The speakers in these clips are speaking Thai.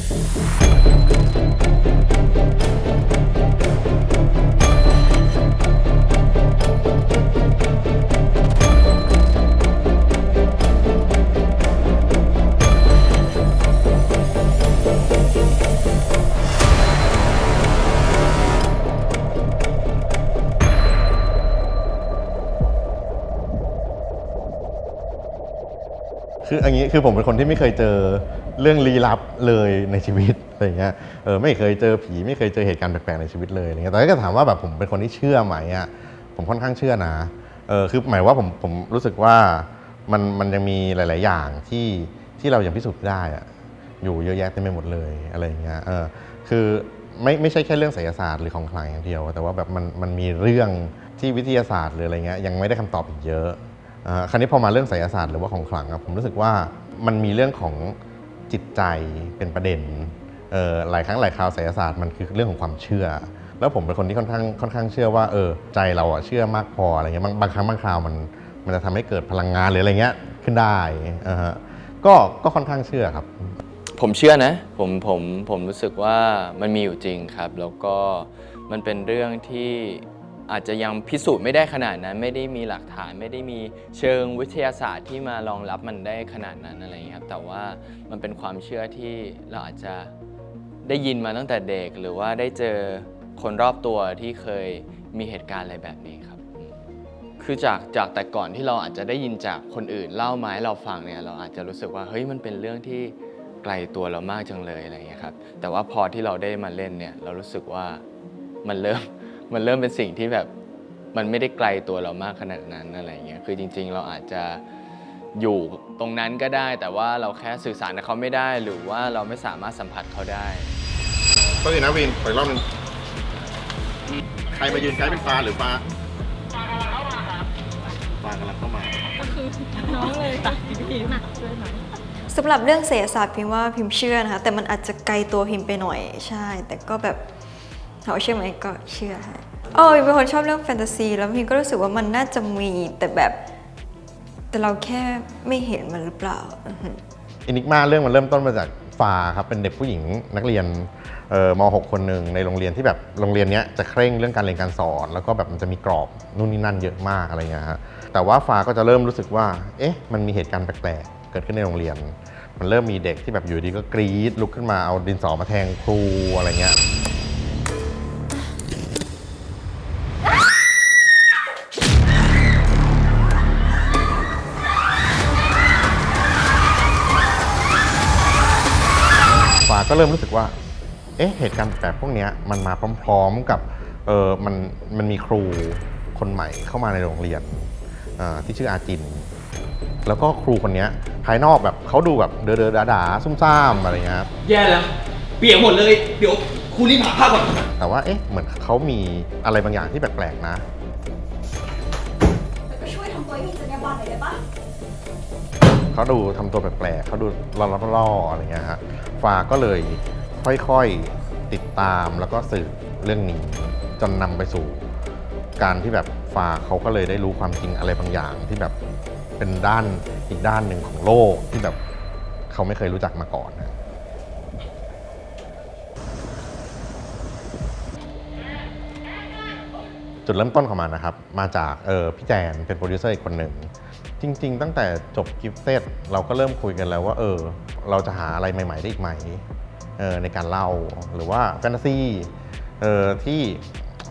คืออย่างนี้คือผมเป็นคนที่ไม่เคยเจอเรื่องลี้ลับเลยในชีวิตอะไรเงี้ยไม่เคยเจอผีไม่เคยเจอเหตุการณ์แปลกๆในชีวิตเลยอะไรเงี้ยแต่ถ้าถามว่าแบบผมเป็นคนที่เชื่อไหมอ่ะผมค่อนข้างเชื่อนะคือหมายว่าผมรู้สึกว่ามันยังมีหลายๆอย่างที่เรายังพิสูจน์ได้อ่ะอยู่เยอะแยะเต็มไปหมดเลยอะไรเงี้ยคือไม่ใช่แค่เรื่องไสยศาสตร์หรือของขลังอย่างเดียวแต่ว่าแบบมันมีเรื่องที่วิทยาศาสตร์หรืออะไรเงี้ยยังไม่ได้คำตอบอีกเยอะคราวนี้พอมาเรื่องไสยศาสตร์หรือว่าของขลังผมรู้สึกว่ามันมีเรื่องของจิตใจเป็นประเด็นหลายครั้งหลายคราวไสยศาสตร์มันคือเรื่องของความเชื่อแล้วผมเป็นคนที่ค่อนข้างเชื่อว่าใจเราเชื่อมากพออะไรเงี้ยบางครั้งบางคราวมันจะทำให้เกิดพลังงานหรืออะไรเงี้ยขึ้นได้ก็ค่อนข้างเชื่อครับผมเชื่อนะผมรู้สึกว่ามันมีอยู่จริงครับแล้วก็มันเป็นเรื่องที่อาจจะยังพิสูจน์ไม่ได้ขนาดนั้นไม่ได้มีหลักฐานไม่ได้มีเชิงวิทยาศาสตร์ที่มารองรับมันได้ขนาดนั้นอะไรอย่างนี้ครับแต่ว่ามันเป็นความเชื่อที่เราอาจจะได้ยินมาตั้งแต่เด็กหรือว่าได้เจอคนรอบตัวที่เคยมีเหตุการณ์อะไรแบบนี้ครับคือจากแต่ก่อนที่เราอาจจะได้ยินจากคนอื่นเล่ามาให้เราฟังเนี่ยเราอาจจะรู้สึกว่าเฮ้ยมันเป็นเรื่องที่ไกลตัวเรามากจังเลยอะไรอย่างเงี้ยครับแต่ว่าพอที่เราได้มาเล่นเนี่ยเรารู้สึกว่ามันเริ่มเป็นสิ่งที่แบบมันไม่ได้ไกลตัวเรามากขนาดนั้นอะไรเงี้ยคือจริงๆเราอาจจะอยู่ตรงนั้นก็ได้แต่ว่าเราแค่สื่อสารกับเขาไม่ได้หรือว่าเราไม่สามารถสัมผัสเขาได้ก็เลยนะวินขออีกรอบนึงใครมายืนใกล้เป็นปลาหรือปลาปลากำลังเข้ามาก็คือน้องเลยตัดพิมพ์ช่วยหน่อยสำหรับเรื่องไสยศาสตร์พิมพ์ว่าพิมพ์เชื่อนะคะแต่มันอาจจะไกลตัวพิมพ์ไปหน่อยใช่แต่ก็แบบเขาเชื่อไหมก็เชื่อค่ะเป็นคนชอบเรื่องแฟนตาซีแล้วพิมก็รู้สึกว่ามันน่าจะมีแต่เราแค่ไม่เห็นมันหรือเปล่าอินิกมาเรื่องมันเริ่มต้นมาจากฟ้าครับเป็นเด็กผู้หญิงนักเรียนม.6 คนหนึ่งในโรงเรียนที่แบบโรงเรียนนี้จะเคร่งเรื่องการเรียนการสอนแล้วก็แบบมันจะมีกรอบนู่นนี่นั่นเยอะมากอะไรเงี้ยฮะแต่ว่าฟ้าก็จะเริ่มรู้สึกว่ามันมีเหตุการณ์แปลกๆเกิดขึ้นในโรงเรียนมันเริ่มมีเด็กที่แบบอยู่ดีก็กรี๊ดลุกขึ้นมาเอาดินสอมาแทงครูอะไรเงี้ยฟ้าก็เริ่มรู้สึกว่าเหตุการณ์แปลกพวกนี้มันมาพร้อมๆกับมันมีครูคนใหม่เข้ามาในโรงเรียนที่ชื่ออาจินแล้วก็ครูคนนี้ภายนอกแบบเขาดูแบบเดอด่าๆซุ่มซ่ามอะไรเงี้ยแย่แล้วเปียกหมดเลยเดี๋ยวครูรีบหาผ้าก่อนแต่ว่าเหมือนเขามีอะไรบางอย่างที่แปลกๆนะก็ช่วยทำตัวให้จรรยาบรรณหน่อยได้ปะเขาดูทำตัวแปลกๆเขาดูล่อๆอะไรเงี้ยฮะฟ้าก็เลยค่อยๆติดตามแล้วก็สืบเรื่องนี้จนนำไปสู่การที่แบบฟ้าเขาก็เลยได้รู้ความจริงอะไรบางอย่างที่แบบเป็นอีกด้านหนึ่งของโลกที่แบบเขาไม่เคยรู้จักมาก่อนนะจุดเริ่มต้นของมันนะครับมาจากพี่แจนเป็นโปรดิวเซอร์อีกคนหนึ่งจริงๆตั้งแต่จบกิฟต์เซตเราก็เริ่มคุยกันแล้วว่าเราจะหาอะไรใหม่ๆได้อีกไหมในการเล่าหรือว่าแฟนตาซี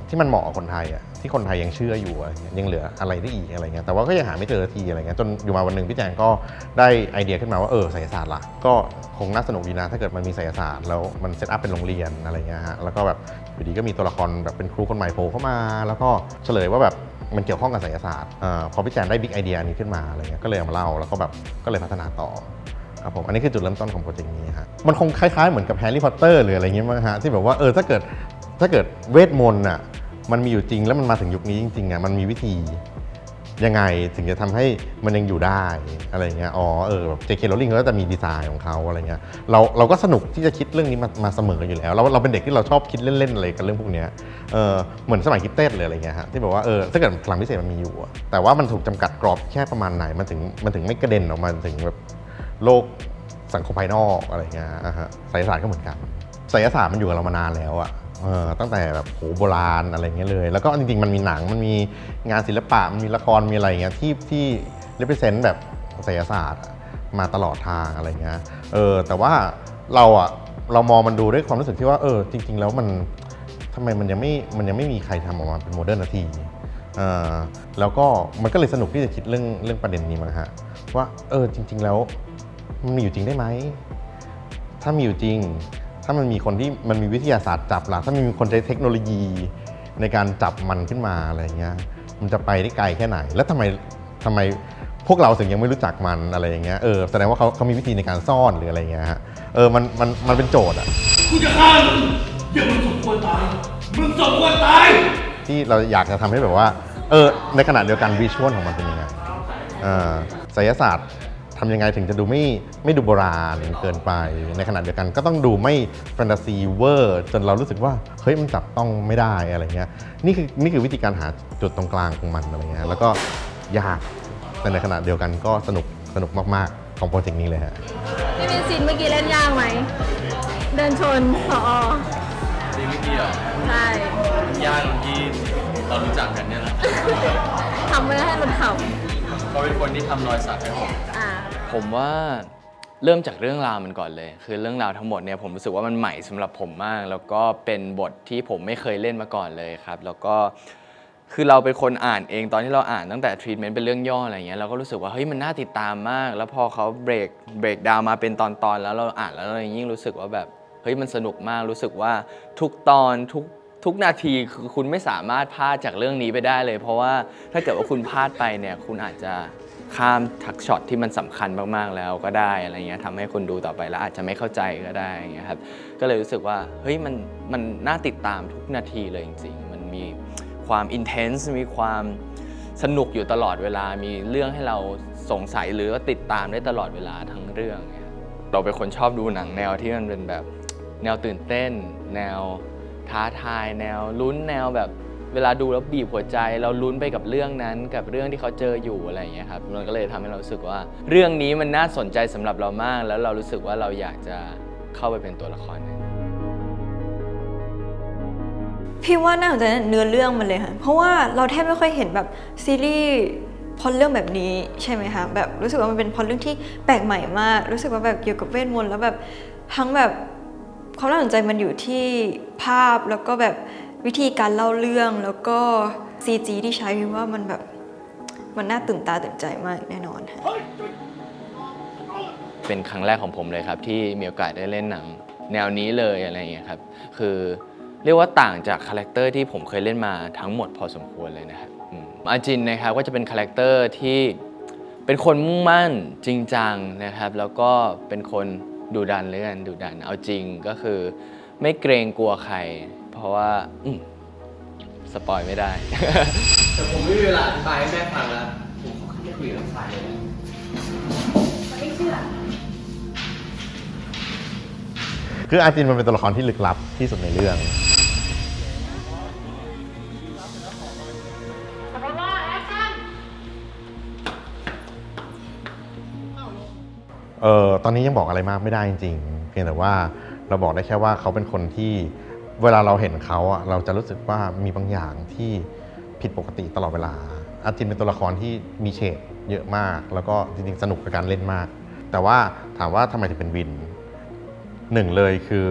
ที่มันเหมาะกับคนไทยที่คนไทยยังเชื่ออยู่ยังเหลืออะไรได้อีกอะไรเงี้ยแต่ว่าก็ยังหาไม่เจอทีอะไรเงี้ยจนอยู่มาวันหนึ่งพี่แจงก็ได้ไอเดียขึ้นมาว่าไสยศาสตร์ล่ะก็คงน่าสนุกดีนะถ้าเกิดมันมีไสยศาสตร์แล้วมันเซตอัพเป็นโรงเรียนอะไรเงี้ยฮะแล้วก็แบบอยู่ดีก็มีตัวละครแบบเป็นครูคนใหม่โผล่เข้ามาแล้วก็เฉลยว่าแบบมันเกี่ยวข้องกับไสยศาสตร์พอพี่แจงได้บิ๊กไอเดียนี้ขึ้นมาอะไรเงี้ยก็เลยเอามาเล่าแล้วก็แบบก็เลยพัฒนาต่อครับผมอันนี้คือจุดเริ่มต้นของโปรเจกต์นี้ฮะมันคงคล้ายๆเหมือนกับแฮร์รี่พอตเตอร์หรืออะไรเงี้ยมั้งฮะที่แบบว่าถ้าเกิดเวทมนต์มันมีอยู่จริงแล้วมันมาถึงยุคนี้จริงๆมันมีวิธียังไงถึงจะทำให้มันยังอยู่ได้อะไรเงี้ยแบบ J.K. Rowling เขาก็จะมีดีไซน์ของเขาอะไรเงี้ยเราก็สนุกที่จะคิดเรื่องนี้มาเสมออยู่แล้วเราเป็นเด็กที่เราชอบคิดเล่นๆอะไรกันเรื่องพวกนี้เหมือนสมัยกิฟเต็ดเลยอะไรเงี้ยฮะที่แบบว่าถ้าเกิดพลังพิเศษมันมีอยู่แต่ว่ามันถูกจำกัดกรอบแค่ประมาณไหนมันถึงไม่กระเด็นออกมาถึงแบบโลก สังคมภายนอกอะไรเงี้ยไสยศาสตร์ก็เหมือนกันไสยศาสตร์มันอยู่กับเรามานานแล้วอะตั้งแต่แบบโบราณอะไรเงี้ยเลยแล้วก็จริงๆมันมีหนังมันมีงานศิลปะมันมีละครมีอะไรเงี้ยที่ represent แบบไสยศาสตร์มาตลอดทางอะไรเงี้ยแต่ว่าเรามองมันดูด้วยความรู้สึกที่ว่าจริงๆแล้วมันทำไมมันยังไม่มีใครทำออกมาเป็นโมเดิร์นนาทีแล้วก็มันก็เลยสนุกที่จะคิดเรื่องประเด็นนี้มาฮะว่าจริงๆแล้วมันมีอยู่จริงได้ไหมถ้ามีอยู่จริงถ้ามันมีคนที่มันมีวิทยาศาสตร์จับล่ะถ้ามันมีคนใช้เทคโนโลยีในการจับมันขึ้นมาอะไรเงี้ยมันจะไปได้ไกลแค่ไหนแล้วทำไมพวกเราถึงยังไม่รู้จักมันอะไรอย่างเงี้ยแสดงว่าเขามีวิธีในการซ่อนหรืออะไรเงี้ยฮะมันเป็นโจทย์อะกูจะฆ่ามึงอย่ามึงสมควรตายมึงสมควรตายที่เราอยากจะทำให้แบบว่าในขณะเดียวกันวิชวลของมันเป็นยังไงไสยศาสตร์ทำยังไงถึงจะดูไม่ดูโบราณเกินไปในขณะเดียวกันก็ต้องดูไม่แฟนตาซีเวอร์จนเรารู้สึกว่าเฮ้ยมันจับต้องไม่ได้อะไรเงี้ยนี่คือวิธีการหาจุดตรงกลางของมันอะไรเงี้ยแล้วก็ยากแต่ในขณะเดียวกันก็สนุกมากๆของโปรเจกต์นี้เลยฮะพี่วินซินเมื่อกี้เล่นยากไหมเดินชนผอซีเมื่อกี้เหรอใช่ยากที่เรารู้จักกันเนี่ยแหละทำไม่ได้ให้มันเข่าเขาเป็นคนที่ทำรอยสักให้ผมว่าเริ่มจากเรื่องราวมันก่อนเลยคือเรื่องราวทั้งหมดเนี่ยผมรู้สึกว่ามันใหม่สำหรับผมมากแล้วก็เป็นบทที่ผมไม่เคยเล่นมาก่อนเลยครับแล้วก็คือเราเป็นคนอ่านเองตอนที่เราอ่านตั้งแต่ทรีทเมนต์เป็นเรื่องย่ออะไรเงี้ยเราก็รู้สึกว่าเฮ้ยมันน่าติดตามมากแล้วพอเขาเบรกดาวมาเป็นตอนแล้วเราอ่านแล้วเรายิ่งรู้สึกว่าแบบเฮ้ยมันสนุกมากรู้สึกว่าทุกตอนทุกนาทีคือคุณไม่สามารถพลาดจากเรื่องนี้ไปได้เลยเพราะว่าถ้าเกิดว่าคุณพลาดไปเนี่ยคุณอาจจะข้ามทักช็อตที่มันสำคัญมากๆแล้วก็ได้อะไรเงี้ยทำให้คนดูต่อไปแล้วอาจจะไม่เข้าใจก็ได้เงี้ยครับก็เลยรู้สึกว่าเฮ้ยมันน่าติดตามทุกนาทีเลยจริงๆมันมีความอินเทนส์มีความสนุกอยู่ตลอดเวลามีเรื่องให้เราสงสัยหรือว่าติดตามได้ตลอดเวลาทั้งเรื่องเราเป็นคนชอบดูหนังแนวที่มันเป็นแบบแนวตื่นเต้นแนวท้าทายแนวลุ้นแนวแบบเวลาดูแล้วบีบหัวใจเราลุ้นไปกับเรื่องนั้นกับเรื่องที่เขาเจออยู่อะไรอย่างเงี้ยครับมันก็เลยทำให้เรารู้สึกว่าเรื่องนี้มันน่าสนใจสำหรับเรามากแล้วเรารู้สึกว่าเราอยากจะเข้าไปเป็นตัวละครนั้นพี่ว่าน่าสนใจเนื้อเรื่องมันเลยค่ะเพราะว่าเราแทบไม่ค่อยเห็นแบบซีรีส์พล็อตเรื่องแบบนี้ใช่ไหมคะแบบรู้สึกว่ามันเป็นพล็อตเรื่องที่แปลกใหม่มากรู้สึกว่าแบบเกี่ยวกับเวทมนต์แล้วแบบทั้งแบบความน่าสนใจมันอยู่ที่ภาพแล้วก็แบบวิธีการเล่าเรื่องแล้วก็ CG ที่ใช้พี่ว่ามันแบบมันน่าตื่นตาตื่นใจมากแน่นอนค่ะเป็นครั้งแรกของผมเลยครับที่มีโอกาสได้เล่นหนังแนวนี้เลยอะไรอย่างเงี้ยครับคือเรียกว่าต่างจากคาแรคเตอร์ที่ผมเคยเล่นมาทั้งหมดพอสมควรเลยนะครับอาจินนะครับก็จะเป็นคาแรคเตอร์ที่เป็นคนมุ่งมั่นจริงจังนะครับแล้วก็เป็นคนดุดันเลยกันดุดันเอาจริงก็คือไม่เกรงกลัวใครเพราะว่าสปอยไม่ได้ แต่ผมไม่มีเวลาอธิบายให้แม่ฟังแล้วผมขอแค่คุยกับฝ่ายเลยไม่เชื่อคืออาจินมันเป็นตัวละครที่ลึกลับที่สุดในเรื่องตอนนี้ยังบอกอะไรมากไม่ได้จริงๆเพียงแต่ว่าเราบอกได้แค่ว่าเขาเป็นคนที่เวลาเราเห็นเขาอะเราจะรู้สึกว่ามีบางอย่างที่ผิดปกติตลอดเวลาอาจินเป็นตัวละครที่มีเฉดเยอะมากแล้วก็จริงๆสนุกกับการเล่นมากแต่ว่าถามว่าทำไมถึงเป็นวินหนึ่งเลยคือ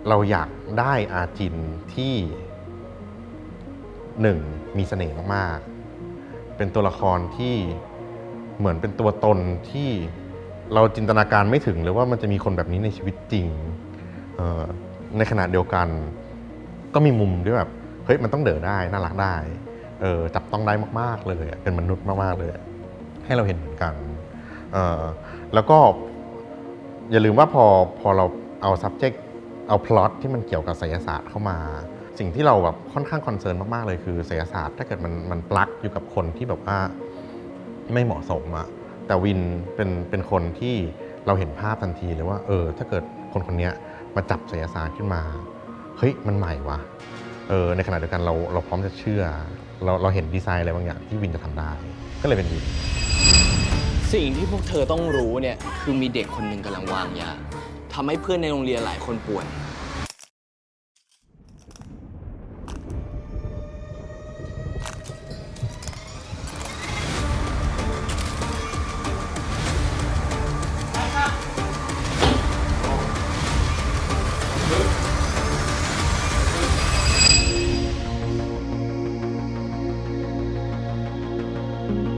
เราอยากได้อาจินที่หนึ่งมีเสน่ห์มากๆเป็นตัวละครที่เหมือนเป็นตัวตนที่เราจินตนาการไม่ถึงเลยว่ามันจะมีคนแบบนี้ในชีวิตจริงในขณะเดียวกันก็มีมุมที่แบบเฮ้ยมันต้องเดินได้น่ารักได้จับต้องได้มากๆเลยเป็นมนุษย์มากๆเลยให้เราเห็นเหมือนกันแล้วก็อย่าลืมว่าพอเราเอา subject เอา plot ที่มันเกี่ยวกับไสยศาสตร์เข้ามาสิ่งที่เราแบบค่อนข้างคอนเซิร์นมากๆเลยคือไสยศาสตร์ถ้าเกิดมันปลั๊กอยู่กับคนที่แบบว่าไม่เหมาะสมอะแต่วินเป็นคนที่เราเห็นภาพทันทีเลยว่าถ้าเกิดคนนี้มาจับไสยศาสตร์ขึ้นมาเฮ้ยมันใหม่ว่ะในขณะเดียวกันเราพร้อมจะเชื่อเราเห็นดีไซน์อะไรบางอย่างที่วินจะทำได้ก็เลยเป็นวิน สิ่งที่พวกเธอต้องรู้เนี่ยคือมีเด็กคนหนึ่งกำลังวางยาทำให้เพื่อนในโรงเรียนหลายคนป่วย